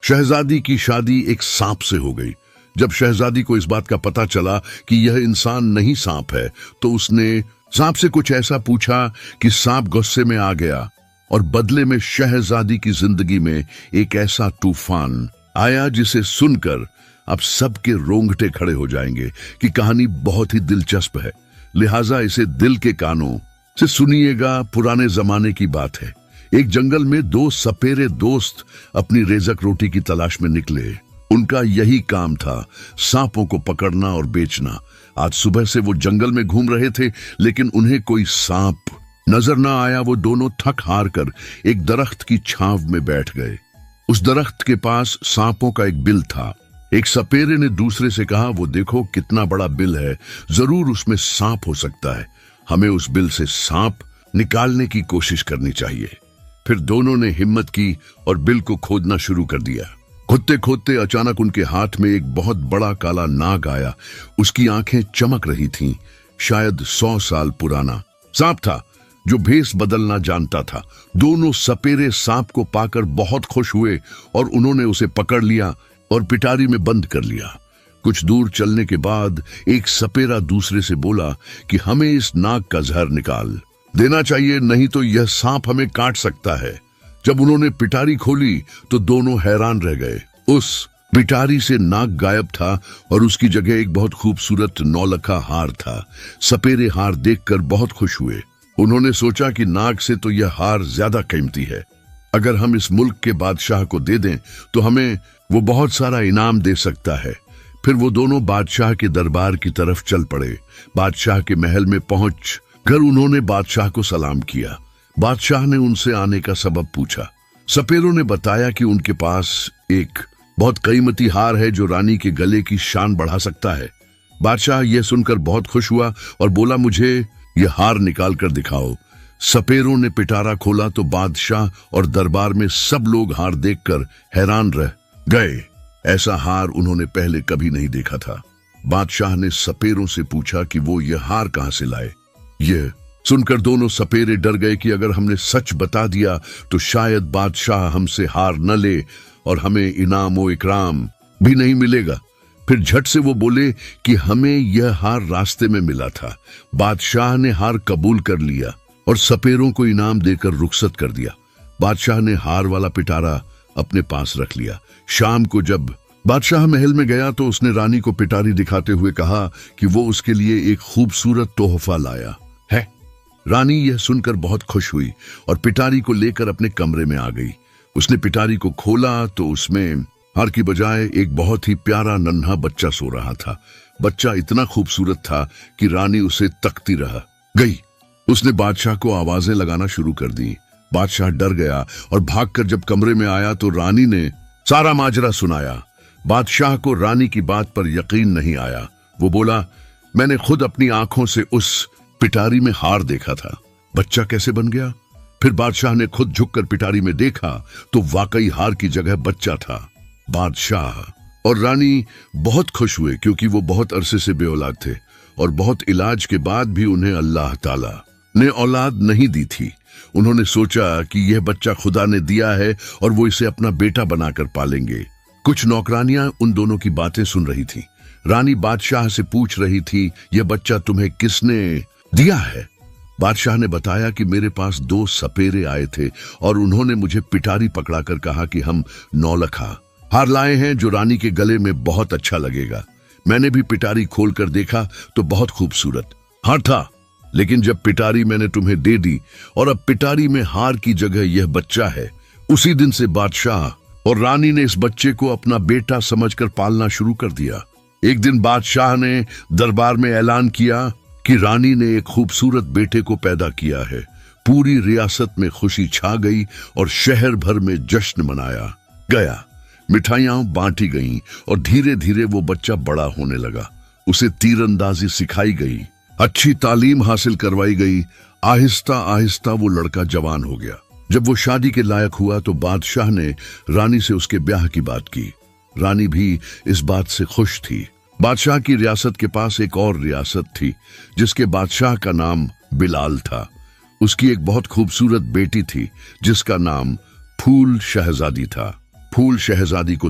शहजादी की शादी एक सांप से हो गई। जब शहजादी को इस बात का पता चला कि यह इंसान नहीं सांप है, तो उसने सांप से कुछ ऐसा पूछा कि सांप गुस्से में आ गया और बदले में शहजादी की जिंदगी में एक ऐसा तूफान आया जिसे सुनकर अब सबके रोंगटे खड़े हो जाएंगे कि कहानी बहुत ही दिलचस्प है। लिहाजा इसे दिल के कानों से सुनिएगा। पुराने जमाने की बात है। एक जंगल में दो सपेरे दोस्त अपनी रेजक रोटी की तलाश में निकले। उनका यही काम था, सांपों को पकड़ना और बेचना। आज सुबह से वो जंगल में घूम रहे थे, लेकिन उन्हें कोई सांप नजर ना आया। वो दोनों थक हार कर एक दरख्त की छांव में बैठ गए। उस दरख्त के पास सांपों का एक बिल था। एक सपेरे ने दूसरे से कहा, वो देखो कितना बड़ा बिल है, जरूर उसमें सांप हो सकता है। हमें उस बिल से सांप निकालने की कोशिश करनी चाहिए। फिर दोनों ने हिम्मत की और बिल को खोदना शुरू कर दिया। खोदते खोदते अचानक उनके हाथ में एक बहुत बड़ा काला नाग आया। उसकी आंखें चमक रही थीं। शायद 100 साल पुराना सांप था जो भेष बदलना जानता था। दोनों सपेरे सांप को पाकर बहुत खुश हुए और उन्होंने उसे पकड़ लिया और पिटारी में बंद कर लिया। कुछ दूर चलने के बाद एक सपेरा दूसरे से बोला कि हमें इस नाग का जहर निकाल देना चाहिए, नहीं तो यह सांप हमें काट सकता है। जब उन्होंने पिटारी खोली तो दोनों हैरान रह गए। उस पिटारी से नाग गायब था और उसकी जगह एक बहुत खूबसूरत नौलखा हार था। सपेरे हार देखकर बहुत खुश हुए। उन्होंने सोचा कि नाग से तो यह हार ज्यादा कीमती है। अगर हम इस मुल्क के बादशाह को दे दें तो हमें वो बहुत सारा इनाम दे सकता है। फिर वो दोनों बादशाह के दरबार की तरफ चल पड़े। बादशाह के महल में पहुंच कर उन्होंने बादशाह को सलाम किया। बादशाह ने उनसे आने का सबब पूछा। सपेरों ने बताया कि उनके पास एक बहुत कीमती हार है जो रानी के गले की शान बढ़ा सकता है। बादशाह यह सुनकर बहुत खुश हुआ और बोला, मुझे यह हार निकाल कर दिखाओ। सपेरों ने पिटारा खोला तो बादशाह और दरबार में सब लोग हार देखकर हैरान रह गए। ऐसा हार उन्होंने पहले कभी नहीं देखा था। बादशाह ने सपेरों से पूछा कि वो यह हार कहां से लाए। यह सुनकर दोनों सपेरे डर गए कि अगर हमने सच बता दिया तो शायद बादशाह हमसे हार न ले और हमें इनाम व इकराम भी नहीं मिलेगा। फिर झट से वो बोले कि हमें यह हार रास्ते में मिला था। बादशाह ने हार कबूल कर लिया और सपेरों को इनाम देकर रुखसत कर दिया। बादशाह ने हार वाला पिटारा अपने पास रख लिया। शाम को जब बादशाह महल में गया तो उसने रानी को पिटारी दिखाते हुए कहा कि वो उसके लिए एक खूबसूरत तोहफा लाया है। रानी यह सुनकर बहुत खुश हुई और पिटारी को लेकर अपने कमरे में आ गई। उसने पिटारी को खोला तो उसमें हार की बजाय एक बहुत ही प्यारा नन्हा बच्चा सो रहा था। बच्चा इतना खूबसूरत था कि रानी उसे तकती रह गई। उसने बादशाह को आवाजें लगाना शुरू कर दी। बादशाह डर गया और भागकर जब कमरे में आया तो रानी ने सारा माजरा सुनाया। बादशाह को रानी की बात पर यकीन नहीं आया। वो बोला, मैंने खुद अपनी आंखों से उस पिटारी में हार देखा था, बच्चा कैसे बन गया? फिर बादशाह ने खुद झुककर पिटारी में देखा तो वाकई हार की जगह बच्चा था। बादशाह और रानी बहुत खुश हुए क्योंकि वो बहुत अरसे से बेऔलाद थे और बहुत इलाज के बाद भी उन्हें अल्लाह ताला ने औलाद नहीं दी थी। उन्होंने सोचा कि यह बच्चा खुदा ने दिया है और वो इसे अपना बेटा बनाकर पालेंगे। कुछ नौकरानियां उन दोनों की बातें सुन रही थी। रानी बादशाह से पूछ रही थी, यह बच्चा तुम्हें किसने दिया है? बादशाह ने बताया कि मेरे पास 2 सपेरे आए थे और उन्होंने मुझे पिटारी पकड़ाकर कहा कि हम नौलखा हार लाए हैं जो रानी के गले में बहुत अच्छा लगेगा। मैंने भी पिटारी खोलकर देखा तो बहुत खूबसूरत हार था, लेकिन जब पिटारी मैंने तुम्हें दे दी और अब पिटारी में हार की जगह यह बच्चा है, उसी दिन से बादशाह और रानी ने इस बच्चे को अपना बेटा समझकर पालना शुरू कर दिया। एक दिन बादशाह ने दरबार में ऐलान किया कि रानी ने एक खूबसूरत बेटे को पैदा किया है। पूरी रियासत में खुशी छा गई और शहर भर में जश्न मनाया गया। मिठाइयां बांटी गईं और धीरे धीरे वो बच्चा बड़ा होने लगा। उसे तीरंदाजी सिखाई गई, अच्छी तालीम हासिल करवाई गई। आहिस्ता आहिस्ता वो लड़का जवान हो गया। जब वो शादी के लायक हुआ तो बादशाह ने रानी से उसके ब्याह की बात की। रानी भी इस बात से खुश थी। बादशाह की रियासत के पास एक और रियासत थी जिसके बादशाह का नाम बिलाल था। उसकी एक बहुत खूबसूरत बेटी थी जिसका नाम फूल शहजादी था। फूल शहजादी को